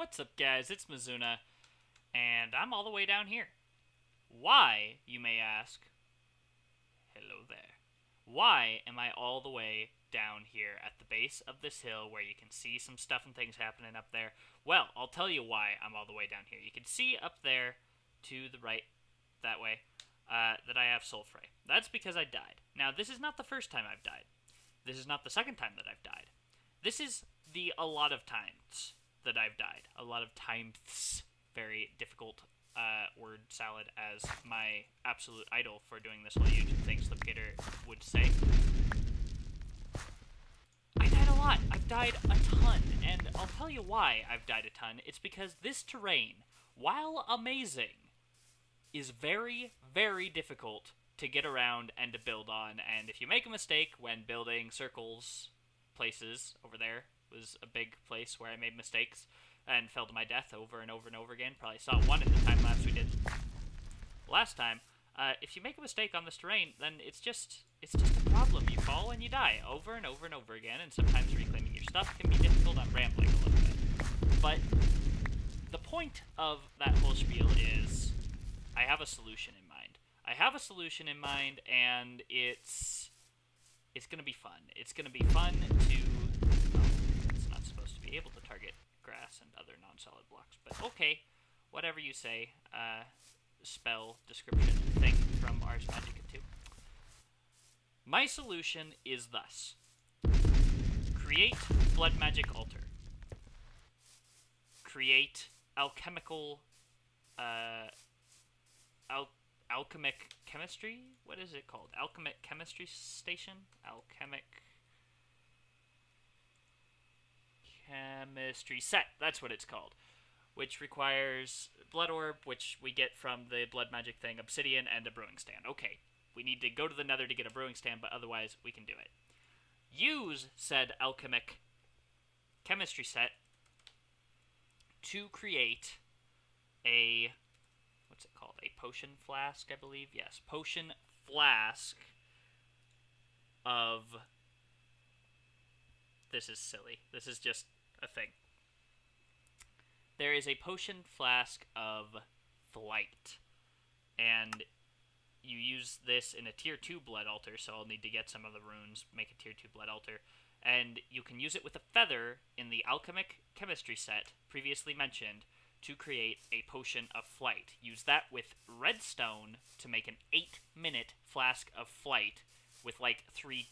What's up, guys? It's Mizuna, and I'm all the way down here. Why, you may ask? Hello there. Why am I all the way down here at the base of this hill where you can see some stuff and things happening up there? Well, I'll tell you why I'm all the way down here. You can see up there to the right, that way, that I have Soul Fray. That's because I died. Now, this is not the first time I've died. This is not the second time that I've died. This is the a lot of times that I've died. A lot of times. Very difficult word salad, as my absolute idol for doing this whole YouTube thing, Slipgator, would say. I died a lot. I've died a ton, and I'll tell you why I've died a ton. It's because this terrain, while amazing, is very, very difficult to get around and to build on, and if you make a mistake when building circles, places, over there was a big place where I made mistakes and fell to my death over and over and over again. Probably saw one in the time lapse we did last time. If you make a mistake on this terrain, then it's just a problem. You fall and you die over and over and over again, and sometimes reclaiming your stuff can be difficult. I'm rambling a little bit. But the point of that whole spiel is I have a solution in mind. I have a solution in mind, and it's going to be fun. It's going to be fun to... Oh, it's not supposed to be able to target grass and other non-solid blocks, but okay, whatever you say. Spell description thing from Ars Magica 2. My solution is thus. Create Blood Magic Altar. Create alchemical, alchemic chemistry? What is it called? Alchemic chemistry station? Alchemic chemistry set. That's what it's called. Which requires blood orb, which we get from the blood magic thing, obsidian, and a brewing stand. Okay, we need to go to the nether to get a brewing stand, but otherwise we can do it. Use said alchemic chemistry set to create a... what's it called? A potion flask, I believe? Yes, potion flask of... This is silly. This is just a thing. There is a potion flask of flight, and you use this in a tier 2 blood altar, so I'll need to get some of the runes, make a tier 2 blood altar, and you can use it with a feather in the alchemic chemistry set previously mentioned to create a potion of flight. Use that with redstone to make an 8-minute flask of flight with like 3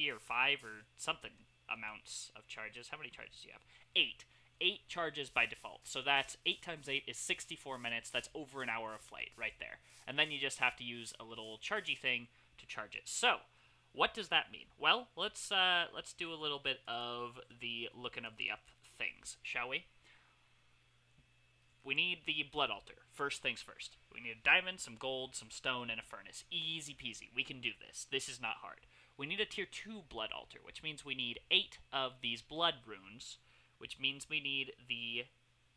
or 5 or something amounts of charges. How many charges do you have? 8. 8 charges by default. So that's 8 times 8 is 64 minutes. That's over an hour of flight right there. And then you just have to use a little chargy thing to charge it. So, what does that mean? Well, let's do a little bit of the looking of the up things, shall we? We need the blood altar. First things first. We need a diamond, some gold, some stone, and a furnace. Easy peasy. We can do this. This is not hard. We need a tier 2 blood altar, which means we need 8 of these blood runes, which means we need the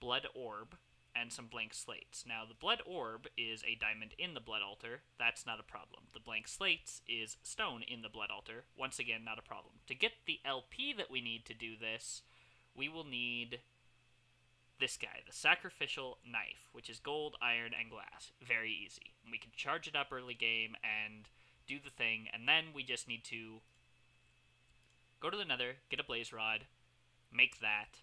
blood orb and some blank slates. Now, the blood orb is a diamond in the blood altar. That's not a problem. The blank slates is stone in the blood altar. Once again, not a problem. To get the LP that we need to do this, we will need this guy, the sacrificial knife, which is gold, iron, and glass. Very easy. And we can charge it up early game and do the thing, and then we just need to go to the nether, get a blaze rod, make that,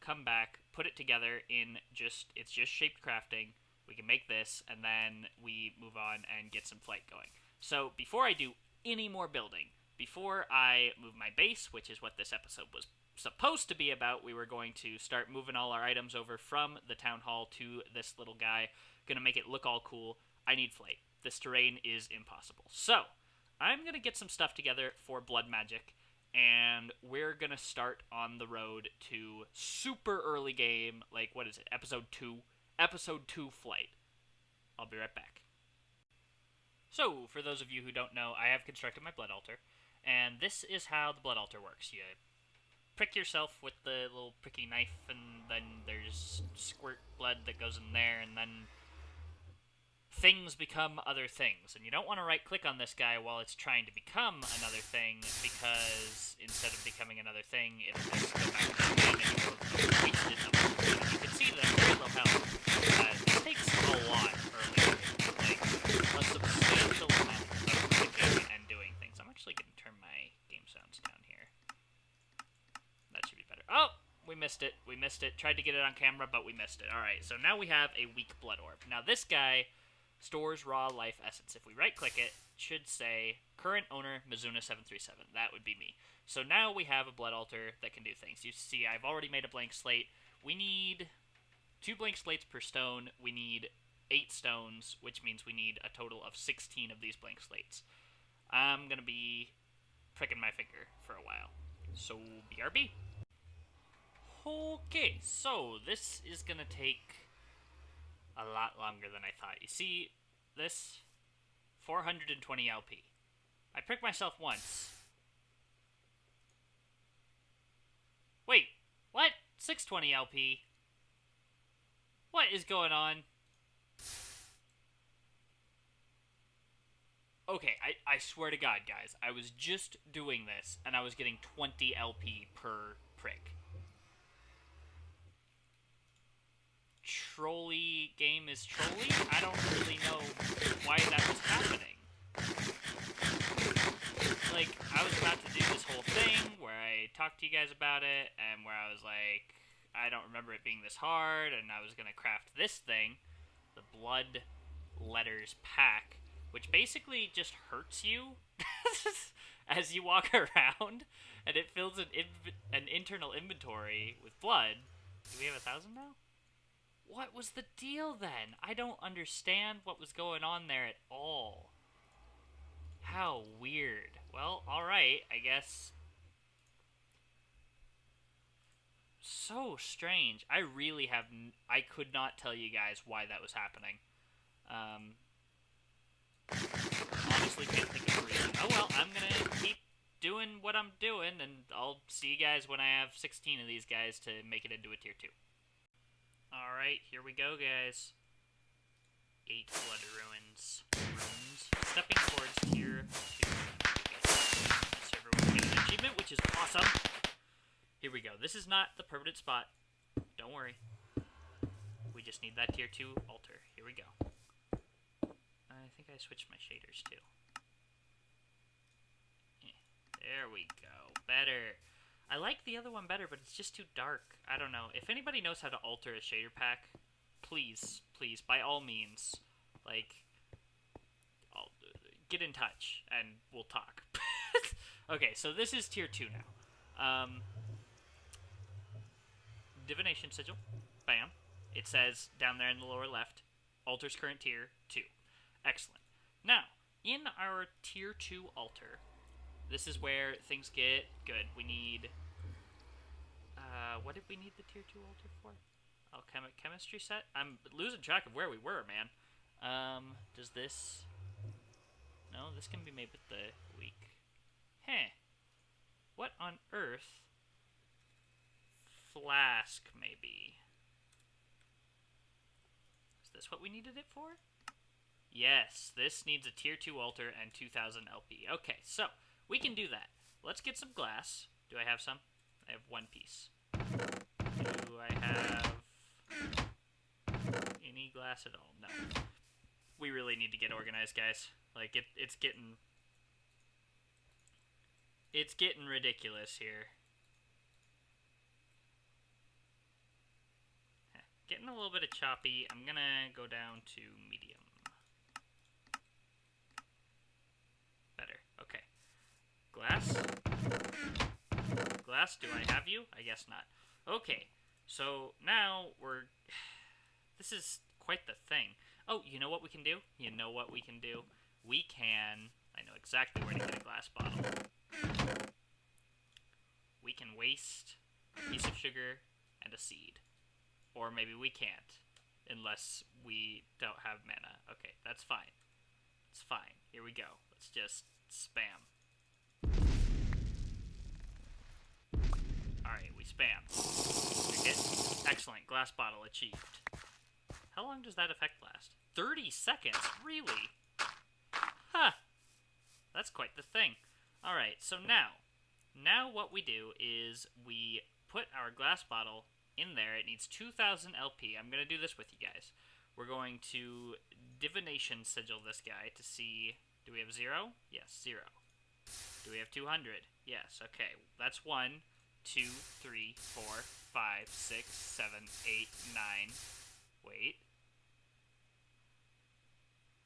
come back, put it together in it's just shaped crafting. We can make this, and then we move on and get some flight going. So before I do any more building, before I move my base, which is what this episode was supposed to be about, we were going to start moving all our items over from the town hall to this little guy. Gonna make it look all cool. I need flight. This terrain is impossible. So, I'm gonna get some stuff together for blood magic, and we're gonna start on the road to super early game, like, what is it, episode 2? Episode 2 flight. I'll be right back. So, for those of you who don't know, I have constructed my blood altar, and this is how the blood altar works. You prick yourself with the little pricky knife, and then there's squirt blood that goes in there, and then things become other things. And you don't want to right-click on this guy while it's trying to become another thing, because instead of becoming another thing, it'll just go back to the main and you will have wasted we missed it. We missed it. Tried to get it on camera, but we missed it. Alright, so now we have a weak blood orb. Now this guy stores raw life essence. If we right-click it, it should say current owner Mizuna737. That would be me. So now we have a blood altar that can do things. You see, I've already made a blank slate. We need 2 blank slates per stone. We need 8 stones, which means we need a total of 16 of these blank slates. I'm going to be pricking my finger for a while. So, BRB. Okay, so this is going to take a lot longer than I thought. You see, this 420 LP. I pricked myself once. Wait, what? 620 LP? What is going on? Okay, I swear to God, guys, I was just doing this, and I was getting 20 LP per prick. Trolly game is trolly? I don't really know why that was happening. Like, I was about to do this whole thing where I talked to you guys about it, and where I was like, I don't remember it being this hard, and I was going to craft this thing, the Blood Letters Pack, which basically just hurts you as you walk around, and it fills an internal inventory with blood. Do we have 1,000 now? What was the deal then? I don't understand what was going on there at all. How weird. Well, alright, I guess. So strange. I really have... I could not tell you guys why that was happening. Honestly can't think of a reason. Oh well, I'm gonna keep doing what I'm doing, and I'll see you guys when I have 16 of these guys to make it into a tier 2. Alright, here we go, guys. 8 blood runes. Stepping towards tier 2. So everyone can get an achievement, which is awesome. Here we go. This is not the permanent spot. Don't worry. We just need that tier 2 altar. Here we go. I think I switched my shaders too. There we go. Better. I like the other one better, but it's just too dark. I don't know. If anybody knows how to alter a shader pack, please, by all means, like, get in touch, and we'll talk. Okay, so this is tier 2 now. Divination Sigil. Bam. It says down there in the lower left, altar's current tier 2. Excellent. Now, in our tier 2 altar, this is where things get good. We need... what did we need the tier 2 altar for? Oh, chemistry set? I'm losing track of where we were, man. Does this... No, this can be made with the weak. Heh. What on earth? Flask, maybe. Is this what we needed it for? Yes, this needs a tier 2 altar and 2,000 LP. Okay, so we can do that. Let's get some glass. Do I have some? I have 1 piece. Do I have any glass at all? No. We really need to get organized, guys. Like, it's getting ridiculous here. Getting a little bit of choppy. I'm gonna go down to medium. Better. Okay. Glass? Glass, do I have you? I guess not. Okay. So, now this is quite the thing. Oh, you know what we can do? You know what we can do? We can... I know exactly where to get a glass bottle. We can waste a piece of sugar and a seed. Or maybe we can't, unless we don't have mana. Okay, that's fine. It's fine. Here we go. Let's just spam. Alright, we spam. Okay. Excellent. Glass bottle achieved. How long does that effect last? 30 seconds? Really? Huh. That's quite the thing. Alright, so now what we do is we put our glass bottle in there. It needs 2,000 LP. I'm going to do this with you guys. We're going to Divination Sigil this guy to see... Do we have 0? Yes, 0. Do we have 200? Yes, okay. That's 1. 2, 3, 4, 5, 6, 7, 8, 9. Wait.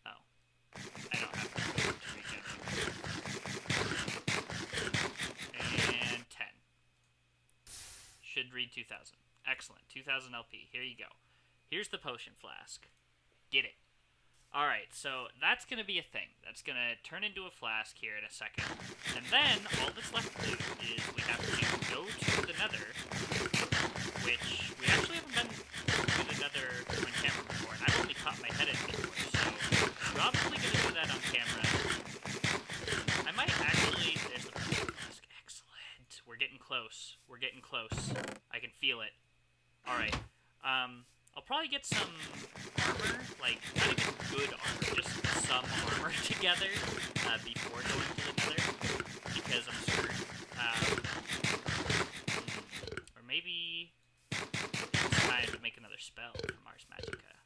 Oh. I don't have to regenerate. And 10. Should read 2000. Excellent. 2000 LP. Here you go. Here's the potion flask. Get it. Alright, so that's going to be a thing. That's going to turn into a flask here in a second. And then, all that's left to do is we have to go to the nether, which we actually haven't been to the nether on camera before, and I've only caught my head in it before, so probably going to do that on camera. I might actually... There's the potion flask. Excellent. We're getting close. We're getting close. I can feel it. Alright. I'll probably get some armor, like, not even good armor, just some armor together before going to the nether, because I'm screwed. Or maybe it's time to make another spell from Ars Magica.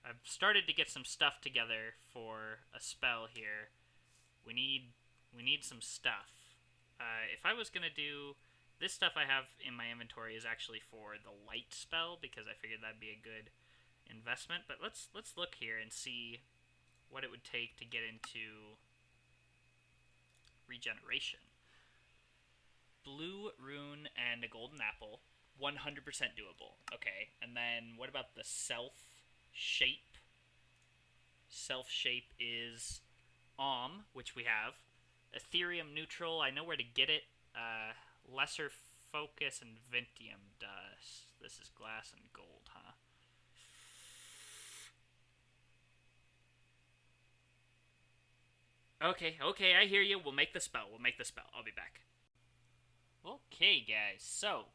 I've started to get some stuff together for a spell here. We need some stuff. If I was gonna do... This stuff I have in my inventory is actually for the light spell, because I figured that'd be a good investment. But let's look here and see what it would take to get into regeneration. Blue rune and a golden apple, 100% doable. Okay, and then what about the self-shape? Self-shape is which we have. Ethereum neutral, I know where to get it. Lesser focus and Vintium dust. This is glass and gold, huh? Okay, I hear you. We'll make the spell. I'll be back. Okay, guys, so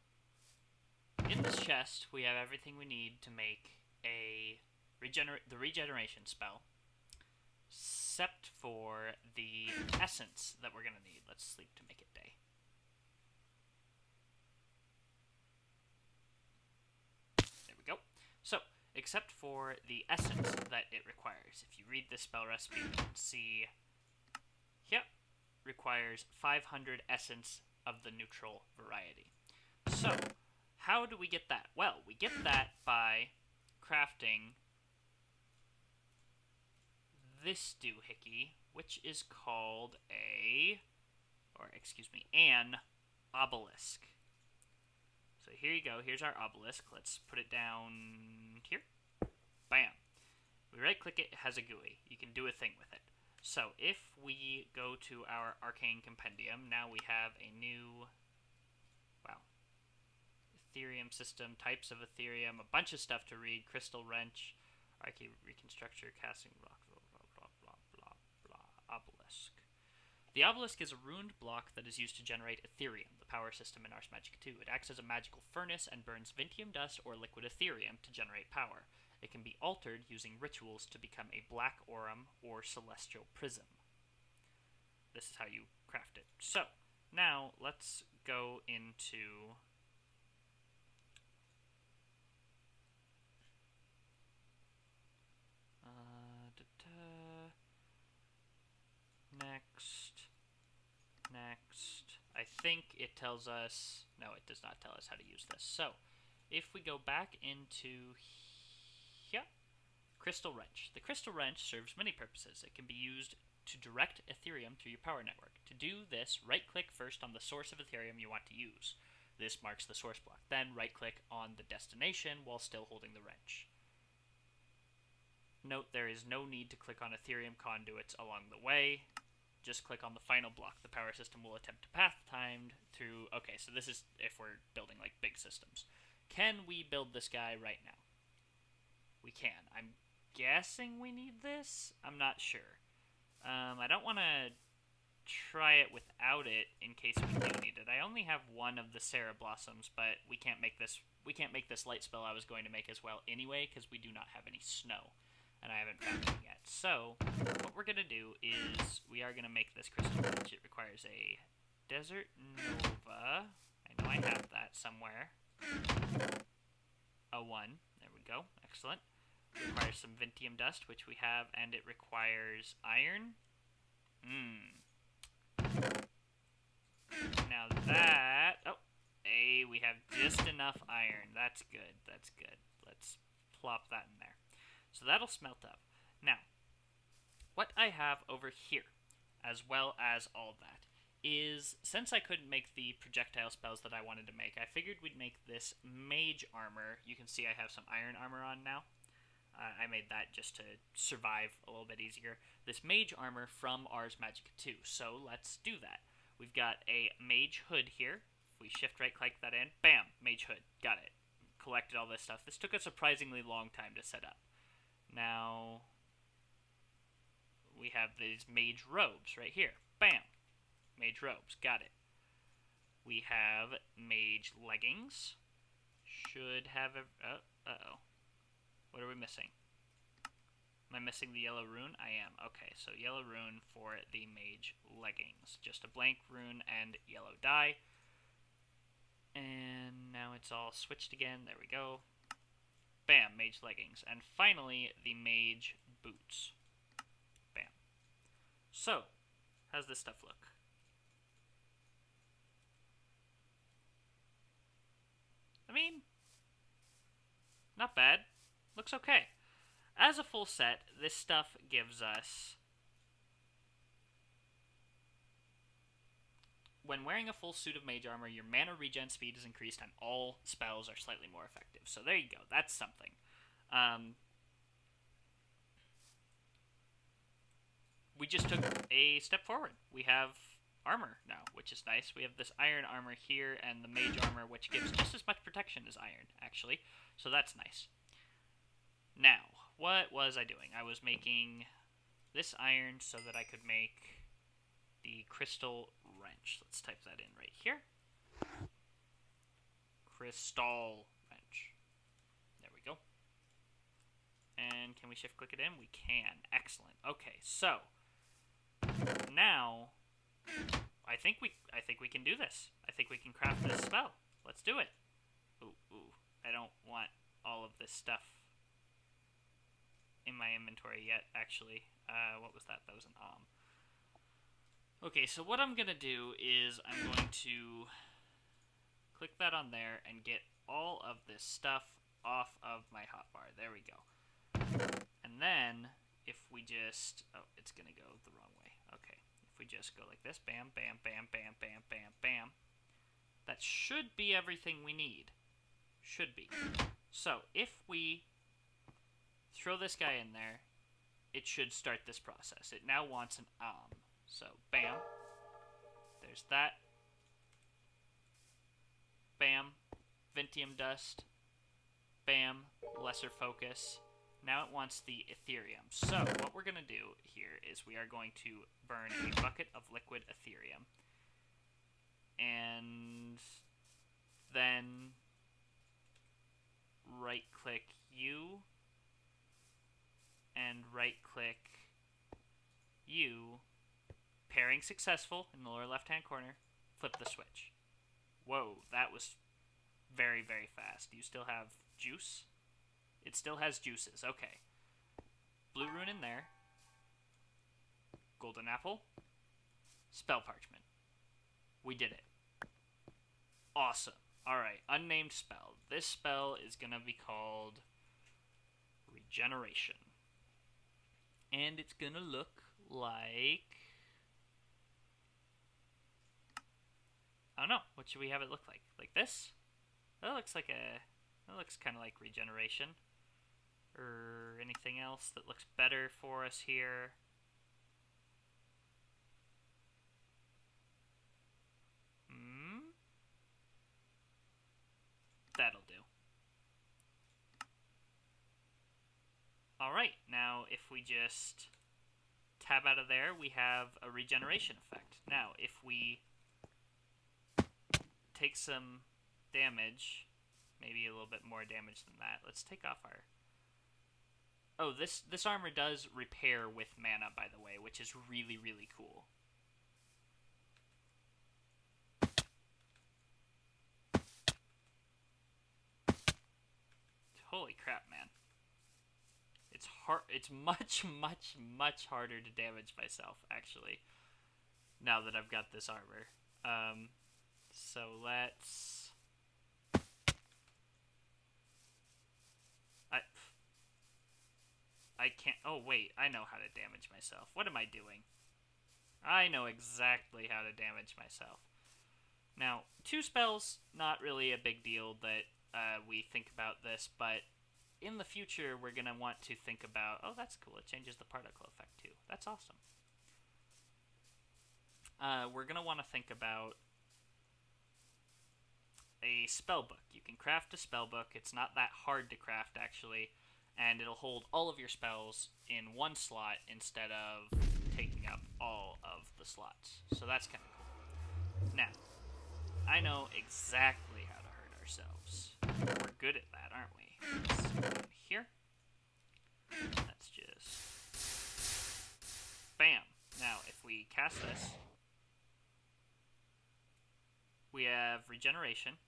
in this chest we have everything we need to make the regeneration spell, except for the essence that we're gonna need. Let's sleep to make it day. So, except for the essence that it requires. If you read the spell recipe, you can see, yep, requires 500 essence of the neutral variety. So, how do we get that? Well, we get that by crafting this doohickey, which is called an obelisk. So here you go. Here's our obelisk. Let's put it down here. Bam. We right-click it. It has a GUI. You can do a thing with it. So if we go to our arcane compendium, now we have a new, Ethereum system, types of Ethereum, a bunch of stuff to read, crystal wrench, arcane reconstructor, casting rock, blah, blah, blah, blah, blah, obelisk. The obelisk is a runed block that is used to generate Ethereum, the power system in Ars Magica 2. It acts as a magical furnace and burns Vintium dust or liquid Ethereum to generate power. It can be altered using rituals to become a black aurum or celestial prism. This is how you craft it. So, now let's go into... Next. I think it tells us... No, it does not tell us how to use this. So, if we go back into here, Crystal Wrench. The Crystal Wrench serves many purposes. It can be used to direct Ethereum through your power network. To do this, right-click first on the source of Ethereum you want to use. This marks the source block. Then right-click on the destination while still holding the wrench. Note there is no need to click on Ethereum conduits along the way. Just click on the final block. The power system will attempt to path timed through... Okay, so this is if we're building, like, big systems. Can we build this guy right now? We can. I'm guessing we need this? I'm not sure. I don't want to try it without it in case we do need it. I only have one of the Sarah Blossoms, but we can't make this light spell I was going to make as well anyway, because we do not have any snow. And I haven't found it yet. So, what we're going to do is we are going to make this crystal wrench. It requires a Desert Nova. I know I have that somewhere. A 1. There we go. Excellent. It requires some Vintium dust, which we have, and it requires iron. Now that... Oh, hey, we have just enough iron. That's good. That's good. Let's plop that in there. So that'll smelt up. Now, what I have over here, as well as all that, is, since I couldn't make the projectile spells that I wanted to make, I figured we'd make this mage armor. You can see I have some iron armor on now. I made that just to survive a little bit easier. This mage armor from Ars Magica 2, so let's do that. We've got a mage hood here. If we shift right click that in, bam, mage hood, got it. Collected all this stuff. This took a surprisingly long time to set up. Now, we have these mage robes right here, bam, mage robes, got it. We have mage leggings. Should have a... uh-oh. What are we missing? Am I missing the yellow rune? I am. Okay, so yellow rune for the mage leggings. Just a blank rune and yellow dye. And now it's all switched again. There we go. Bam, mage leggings. And finally, the mage boots. Bam. So, how's this stuff look? I mean, not bad. Looks okay. As a full set, this stuff gives us... When wearing a full suit of mage armor, your mana regen speed is increased and all spells are slightly more effective. So there you go. That's something. We just took a step forward. We have armor now, which is nice. We have this iron armor here and the mage armor, which gives just as much protection as iron, actually. So that's nice. Now, what was I doing? I was making this iron so that I could make the crystal wrench. Let's type that in right here. Crystal wrench. There we go. And can we shift click it in? We can. Excellent. Okay, so now I think we can do this. I think we can craft this spell. Let's do it. Ooh. I don't want all of this stuff in my inventory yet, actually. What was that? That was an Okay, so what I'm going to do is I'm going to click that on there and get all of this stuff off of my hotbar. There we go. And then, if we just... Oh, it's going to go the wrong way. Okay. If we just go like this, bam, bam, bam, bam, bam, bam, bam. That should be everything we need. Should be. So, if we throw this guy in there, it should start this process. It now wants an So, bam. There's that. Bam. Vintium dust. Bam. Lesser focus. Now it wants the Ethereum. So, what we're going to do here is we are going to burn a bucket of liquid Ethereum. And then right-click U. And right-click U. Pairing successful in the lower left-hand corner. Flip the switch. Whoa, that was very, very fast. Do you still have juice? It still has juices. Okay. Blue rune in there. Golden apple. Spell parchment. We did it. Awesome. Alright, unnamed spell. This spell is going to be called Regeneration. And it's going to look like... I don't know. What should we have it look like? Like this? That looks like a... That looks kind of like Regeneration. Or anything else that looks better for us here? That'll do. Alright, now if we just tab out of there, we have a regeneration effect. Now, if we take some damage, maybe a little bit more damage than that, let's take off our... Oh, this armor does repair with mana, by the way, which is really, really cool. Holy crap, man. It's hard. It's much, much, much harder to damage myself, actually, now that I've got this armor. So let's... I can't... Oh, wait. I know how to damage myself. What am I doing? I know exactly how to damage myself. Now, 2 spells, not really a big deal that we think about this, but in the future, we're going to want to think about... Oh, that's cool. It changes the particle effect, too. That's awesome. We're going to want to think about a spell book. You can craft a spell book. It's not that hard to craft, actually, and it'll hold all of your spells in one slot instead of taking up all of the slots. So that's kind of cool. Now, I know exactly how to hurt ourselves. We're good at that, aren't we? Let's go in here. Let's just... Bam! Now, if we cast this, we have regeneration.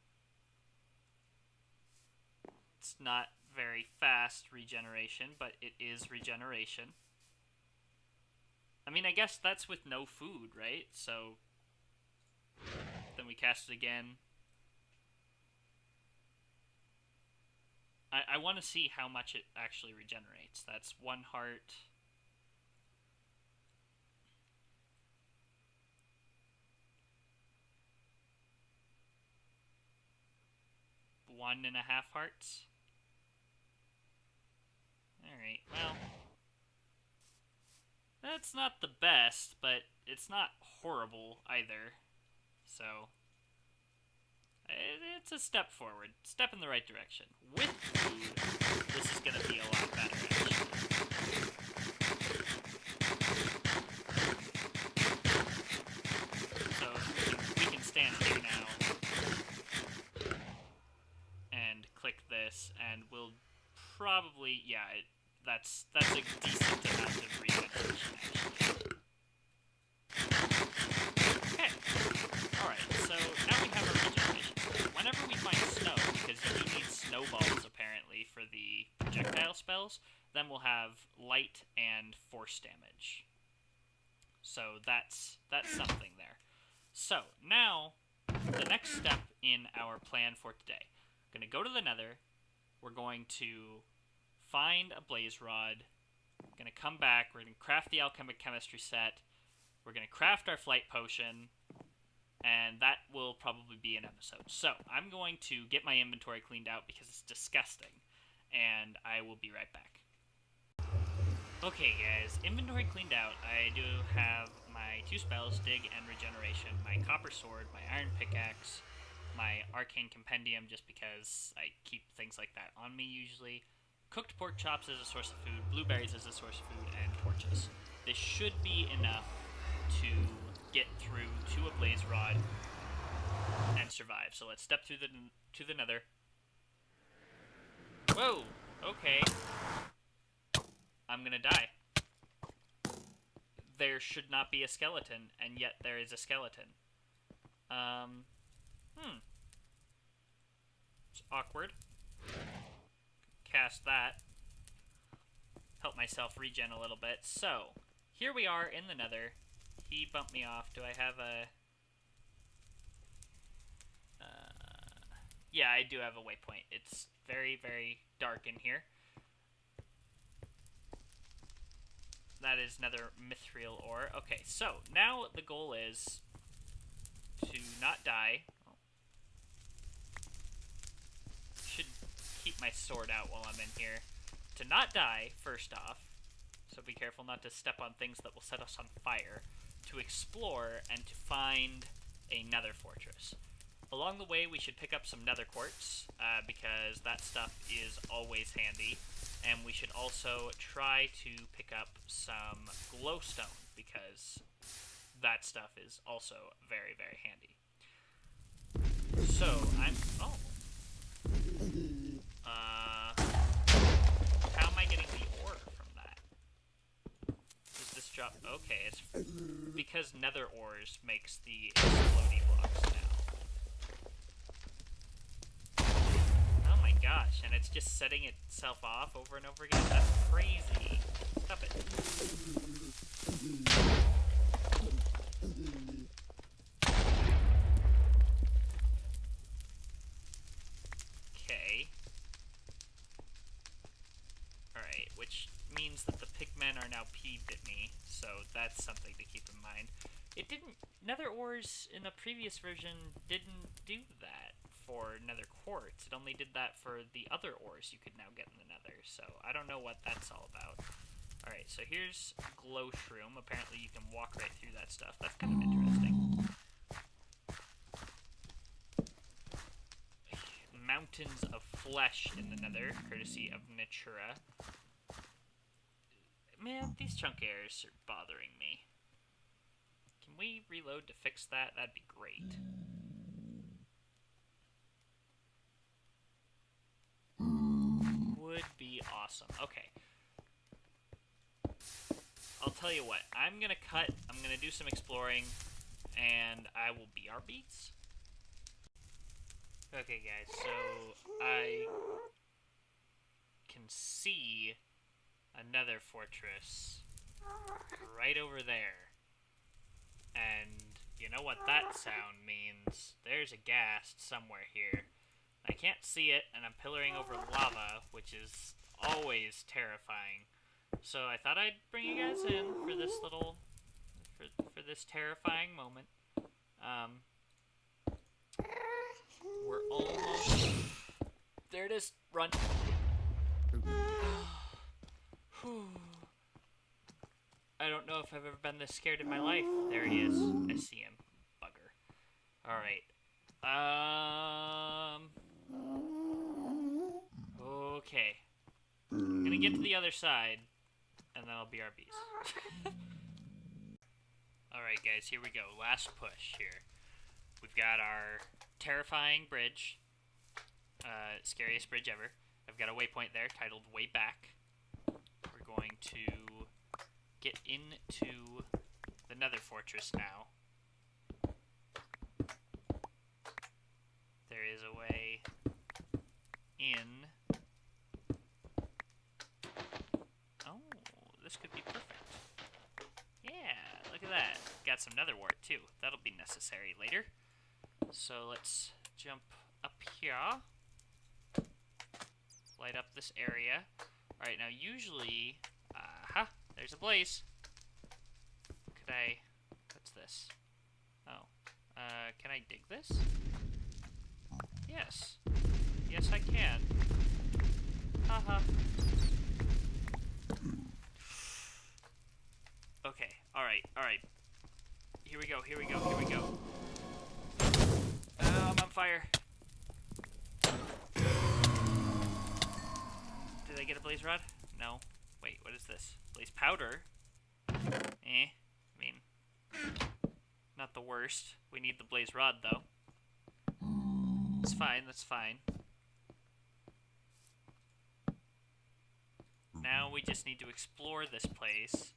It's not very fast regeneration, but it is regeneration. I mean, I guess that's with no food, right? So, then we cast it again. I want to see how much it actually regenerates. That's 1 heart. One and a half hearts. Alright, well, that's not the best, but it's not horrible either. So, it's a step forward. Step in the right direction. With food, this is going to be a lot better, actually. So, we can stand here now and click this, and we'll probably, yeah, that's a decent amount of regeneration, actually. Okay. Alright, so now we have our regeneration. Whenever we find snow, because you do need snowballs, apparently, for the projectile spells, then we'll have light and force damage. So that's something there. So, now, the next step in our plan for today. We're going to go to the Nether. We're going to find a blaze rod. We're going to come back. We're going to craft the alchemic chemistry set. We're going to craft our flight potion. And that will probably be an episode. So, I'm going to get my inventory cleaned out because it's disgusting. And I will be right back. Okay, guys. Inventory cleaned out. I do have my 2 spells, Dig and Regeneration, my copper sword, my iron pickaxe, my arcane compendium, just because I keep things like that on me usually, cooked pork chops as a source of food, blueberries as a source of food, and torches. This should be enough to get through to a blaze rod and survive. So let's step through to the Nether. Whoa! Okay. I'm gonna die. There should not be a skeleton, and yet there is a skeleton. It's awkward. Cast that. Help myself regen a little bit. So, here we are in the Nether. He bumped me off. Do I have a... yeah, I do have a waypoint. It's very, very dark in here. That is nether mithril ore. Okay, so now the goal is to not die. Oh. Should keep my sword out while I'm in here. To not die, first off. So be careful not to step on things that will set us on fire. To explore and to find a nether fortress. Along the way, we should pick up some nether quartz, because that stuff is always handy. And we should also try to pick up some glowstone, because that stuff is also very, very handy. So, oh. How am I getting the ore from that? Does this drop? Okay, it's because nether ores makes the explodey blocks now. Oh my gosh, and it's just setting itself off over and over again? That's crazy. Stop it. pigmen are now peeved at me, so that's something to keep in mind. It didn't... Nether ores in the previous version didn't do that for nether quartz. It only did that for the other ores you could now get in the nether, so I don't know what that's all about. Alright, so here's glow shroom. Apparently you can walk right through that stuff. That's kind of interesting. Mountains of flesh in the nether, courtesy of Natura. Man, these chunk airs are bothering me. Can we reload to fix that? That'd be great. Would be awesome. Okay. I'll tell you what. I'm gonna cut. I'm gonna do some exploring, and I will BRBs. Okay, guys. So I can see another fortress right over there. And you know what that sound means. There's a ghast somewhere here. I can't see it, and I'm pillaring over lava, which is always terrifying. So I thought I'd bring you guys in for this little, for this terrifying moment. We're almost... There it is. Run. I don't know if I've ever been this scared in my life. There he is. I see him. Bugger. Alright. Okay. I'm gonna get to the other side, and then I'll BRBs. Alright, guys, here we go. Last push here. We've got our terrifying bridge. Scariest bridge ever. I've got a waypoint there titled Way Back. We're going to get into the Nether Fortress now. There is a way in. Oh, this could be perfect. Yeah, look at that. Got some nether wart too. That'll be necessary later. So let's jump up here. Light up this area. Alright, now usually... Aha! There's a blaze. Could I... What's this? Oh. Can I dig this? Yes. Yes, I can. Haha. Okay, alright, alright. Here we go, here we go, here we go. I'm on fire. Did I get a blaze rod? No. Wait, what is this? Blaze powder? I mean, not the worst. We need the blaze rod, though. That's fine, that's fine. Now we just need to explore this place.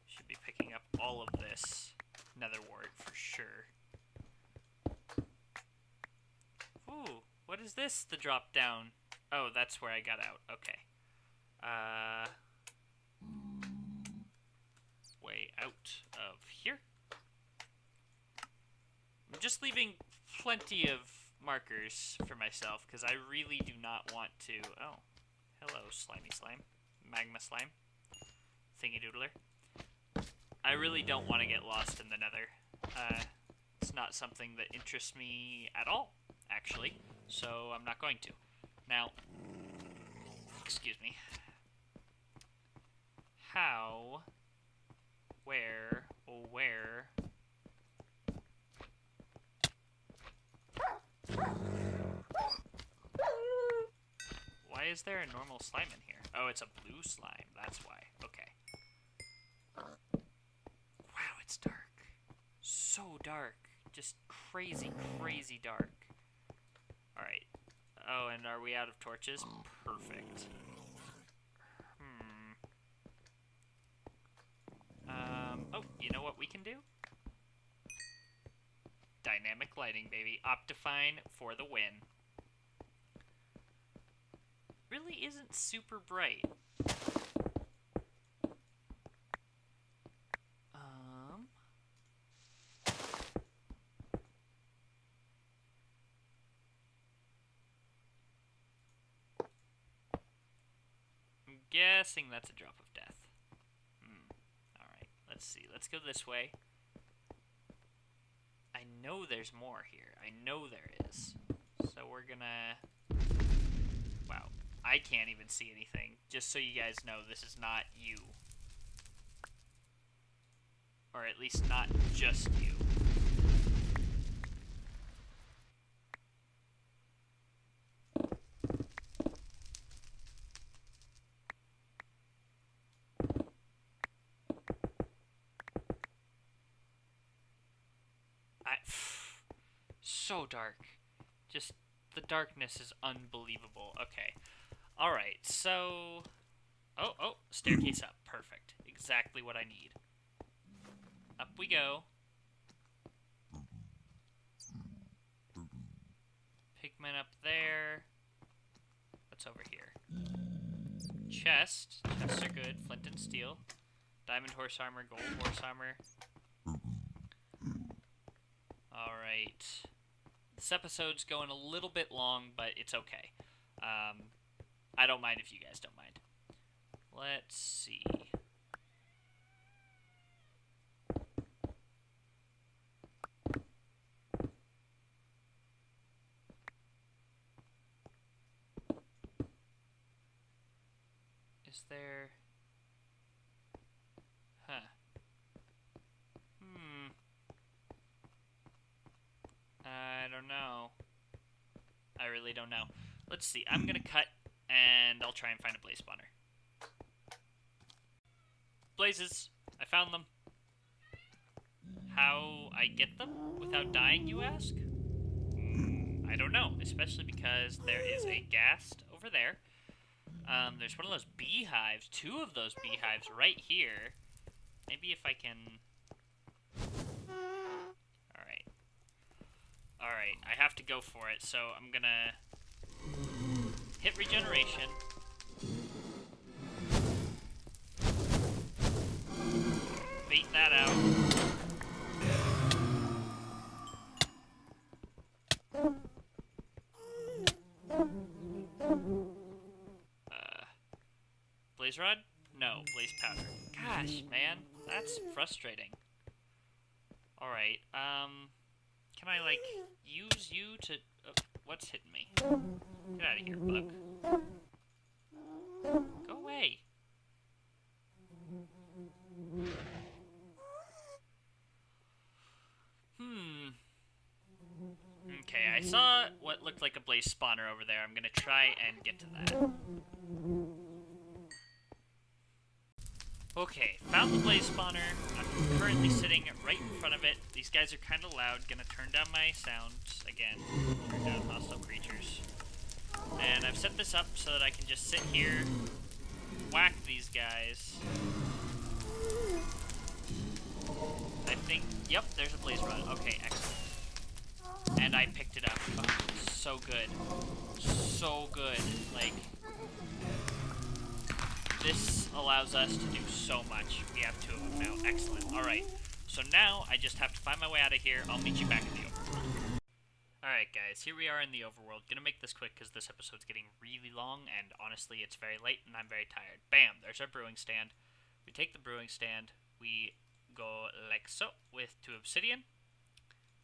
Should be picking up all of this nether wart for sure. Ooh, what is this? The drop down. Oh, that's where I got out. Okay. Way out of here. I'm just leaving plenty of markers for myself because I really do not want to... Oh, hello, slimy slime. Magma slime. Thingy doodler. I really don't want to get lost in the nether. It's not something that interests me at all, actually, so I'm not going to. Now, excuse me. How, where, why is there a normal slime in here? Oh, it's a blue slime, that's why. Okay. Wow, it's dark. So dark. Just crazy, crazy dark. Alright. Oh, and are we out of torches? Perfect. Oh, you know what we can do? Dynamic lighting, baby. Optifine for the win. Really isn't super bright. I'm guessing that's a drop of death. let's see. Let's go this way. I know there's more here. I know there is. So we're gonna... Wow. I can't even see anything. Just so you guys know, this is not you. Or at least not just you. So dark. Just, the darkness is unbelievable. Okay. Alright, so... Oh, staircase up. Perfect. Exactly what I need. Up we go. Pigment up there. What's over here? Chest. Chests are good. Flint and steel. Diamond horse armor, gold horse armor. Alright. This episode's going a little bit long, but it's okay. I don't mind if you guys don't mind. Let's see. Is there... Huh. I don't know. I really don't know. Let's see. I'm gonna cut, and I'll try and find a blaze spawner. Blazes! I found them. How I get them without dying, you ask? I don't know, especially because there is a ghast over there. There's one of those beehives, 2 of those beehives right here. Maybe if I can... Alright, I have to go for it, so I'm gonna hit regeneration. Bait that out. Blaze rod? No, blaze powder. Gosh, man, that's frustrating. Alright, can I, like, use you to... what's hitting me? Get out of here, bug. Go away. Okay, I saw what looked like a blaze spawner over there. I'm gonna try and get to that. Okay, found the blaze spawner. I'm currently sitting right in front of it. These guys are kind of loud. Gonna turn down my sounds again. Turn down hostile creatures. And I've set this up so that I can just sit here, whack these guys. I think, yep, there's a blaze rod. Okay, excellent. And I picked it up. Oh, so good. So good. Like... This allows us to do so much. We have 2 of them now. Excellent. Alright. So now, I just have to find my way out of here. I'll meet you back in the overworld. Alright guys, here we are in the overworld. Gonna make this quick because this episode's getting really long, and honestly, it's very late and I'm very tired. Bam! There's our brewing stand. We take the brewing stand. We go like so with 2 obsidian.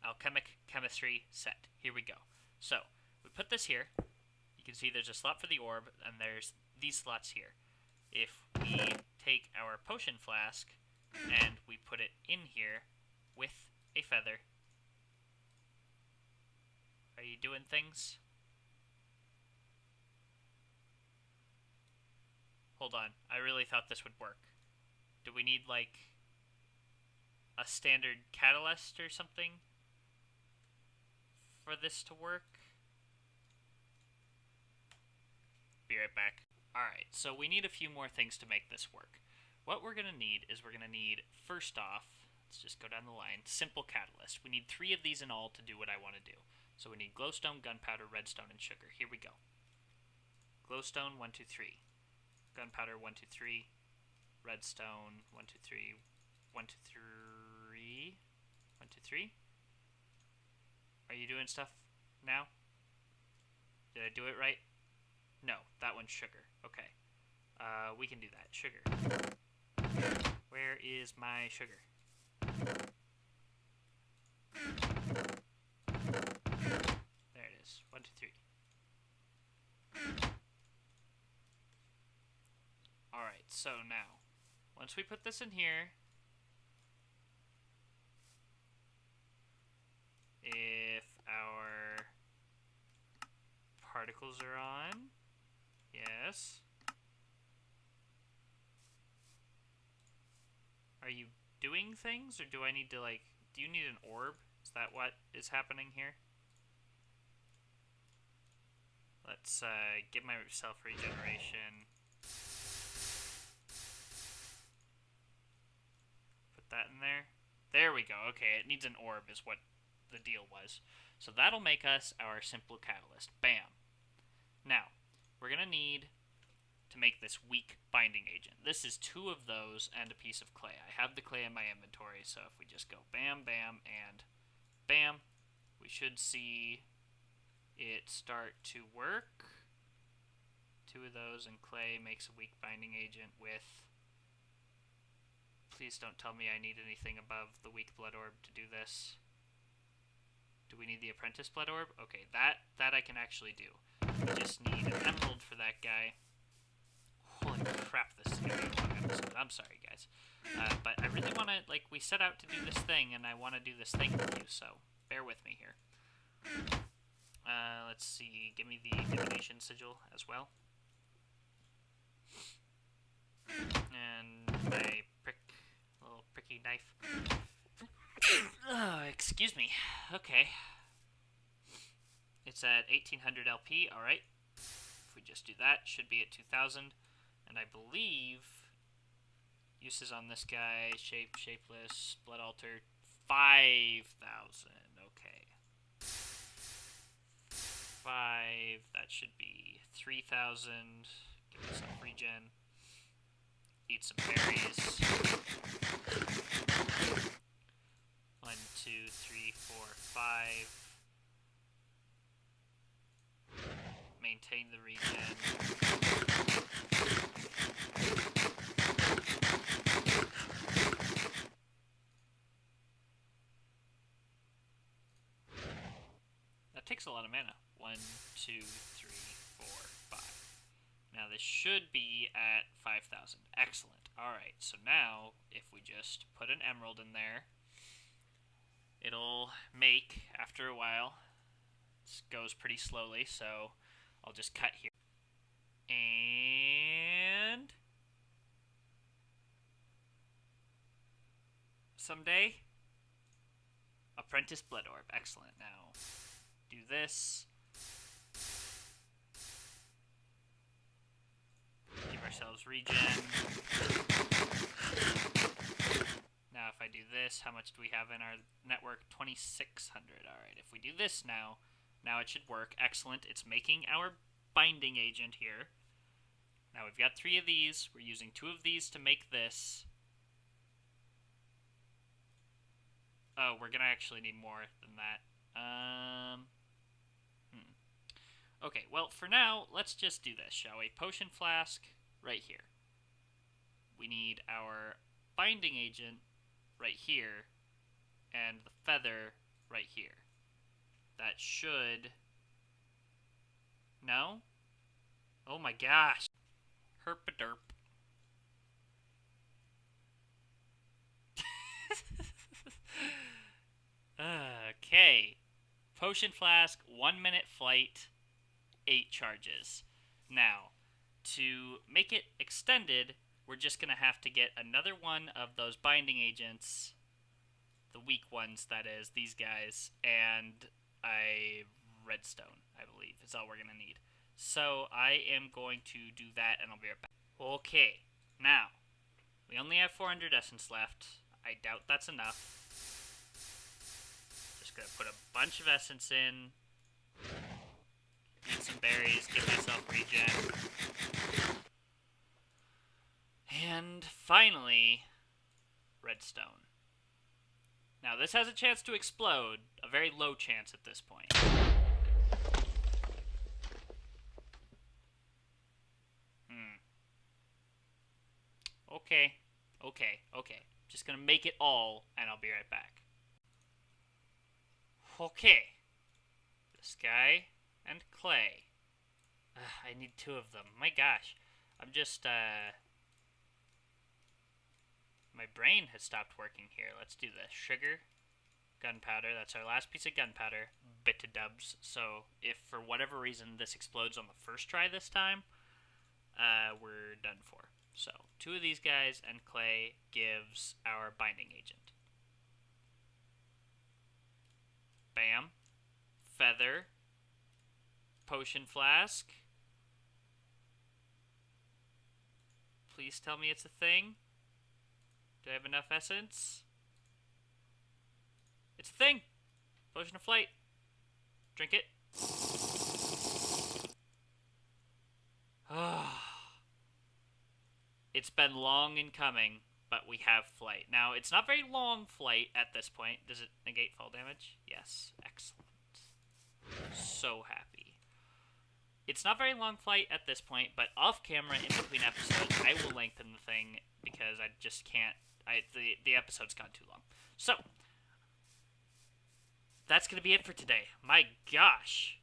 Alchemic chemistry set. Here we go. So, we put this here. You can see there's a slot for the orb, and there's these slots here. If we take our potion flask and we put it in here with a feather. Are you doing things? Hold on. I really thought this would work. Do we need, like, a standard catalyst or something for this to work? Be right back. Alright, so we need a few more things to make this work. What we're going to need is we're going to need, first off, let's just go down the line, simple catalyst. We need 3 of these in all to do what I want to do. So we need glowstone, gunpowder, redstone, and sugar. Here we go. Glowstone, 1, 2, 3. Gunpowder, 1, 2, 3. Redstone, 1, 2, 3. 1, 2, 3. 1, 2, 3. Are you doing stuff now? Did I do it right? No, that one's sugar. Okay. We can do that. Sugar. Where is my sugar? There it is. 1, 2, 3. Alright, so now, once we put this in here, if our particles are on, yes. Are you doing things, or do I need to, like, do you need an orb? Is that what is happening here? Let's give myself regeneration. Put that in there. There we go. Okay, it needs an orb is what the deal was. So that'll make us our simple catalyst. Bam. Now, we're going to need to make this weak binding agent. This is 2 of those and a piece of clay. I have the clay in my inventory, so if we just go bam, bam, and bam, we should see it start to work. 2 of those and clay makes a weak binding agent with... Please don't tell me I need anything above the weak blood orb to do this. Do we need the apprentice blood orb? Okay, that I can actually do. We just need an emerald for that guy. Holy crap, this is going to be a long episode. I'm sorry, guys. But I really want to, like, we set out to do this thing, and I want to do this thing with you, so bear with me here. Let's see, give me the divination sigil as well. And my little pricky knife. Oh, excuse me. Okay. It's at 1800 LP, alright. If we just do that, should be at 2000. And I believe uses on this guy, shape, shapeless, blood altar, 5,000. Okay. 5, that should be 3,000. Give me some regen. Eat some berries. 1, 2, 3, 4, 5. Maintain the regen. That takes a lot of mana. 1, 2, 3, 4, 5. Now this should be at 5,000. Excellent. Alright, so now if we just put an emerald in there, it'll make after a while. This goes pretty slowly, so I'll just cut here. And someday, apprentice blood orb. Excellent. Now do this. Give ourselves regen. Now if I do this, how much do we have in our network? 2,600. Alright, if we do this now it should work. Excellent. It's making our binding agent here. Now we've got 3 of these. We're using 2 of these to make this. Oh, we're gonna actually need more than that. Okay, well, for now, let's just do this, shall we? Potion flask, right here. We need our binding agent right here, and the feather right here. That should... No? Oh my gosh. Herpaderp. Okay. Potion flask, 1 minute flight, 8 charges. Now, to make it extended, we're just going to have to get another one of those binding agents, the weak ones, that is, these guys, and a redstone, I believe, is all we're going to need. So I am going to do that, and I'll be right back. Okay, now, we only have 400 essence left. I doubt that's enough. Just going to put a bunch of essence in. Eat some berries, give myself regen. And finally, redstone. Now this has a chance to explode, a very low chance at this point. Okay, Okay, okay. Just gonna make it all, and I'll be right back. Okay. This guy and clay. I need 2 of them. My gosh. I'm just, my brain has stopped working here. Let's do this. Sugar, gunpowder. That's our last piece of gunpowder. Bit to dubs. So if for whatever reason this explodes on the first try this time, we're done for. So 2 of these guys and clay gives our binding agent. Bam. Feather. Potion flask. Please tell me it's a thing. Do I have enough essence? It's a thing! Potion of flight. Drink it. It's been long in coming, but we have flight. Now, it's not very long flight at this point. Does it negate fall damage? Yes. Excellent. So happy. It's not very long flight at this point, but off camera in between episodes, I will lengthen the thing because I just can't. The episode's gone too long. So, that's going to be it for today. My gosh.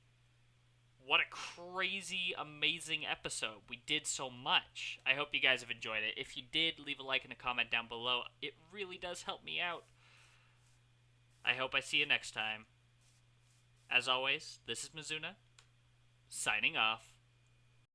What a crazy, amazing episode. We did so much. I hope you guys have enjoyed it. If you did, leave a like and a comment down below. It really does help me out. I hope I see you next time. As always, this is Mizuna, signing off.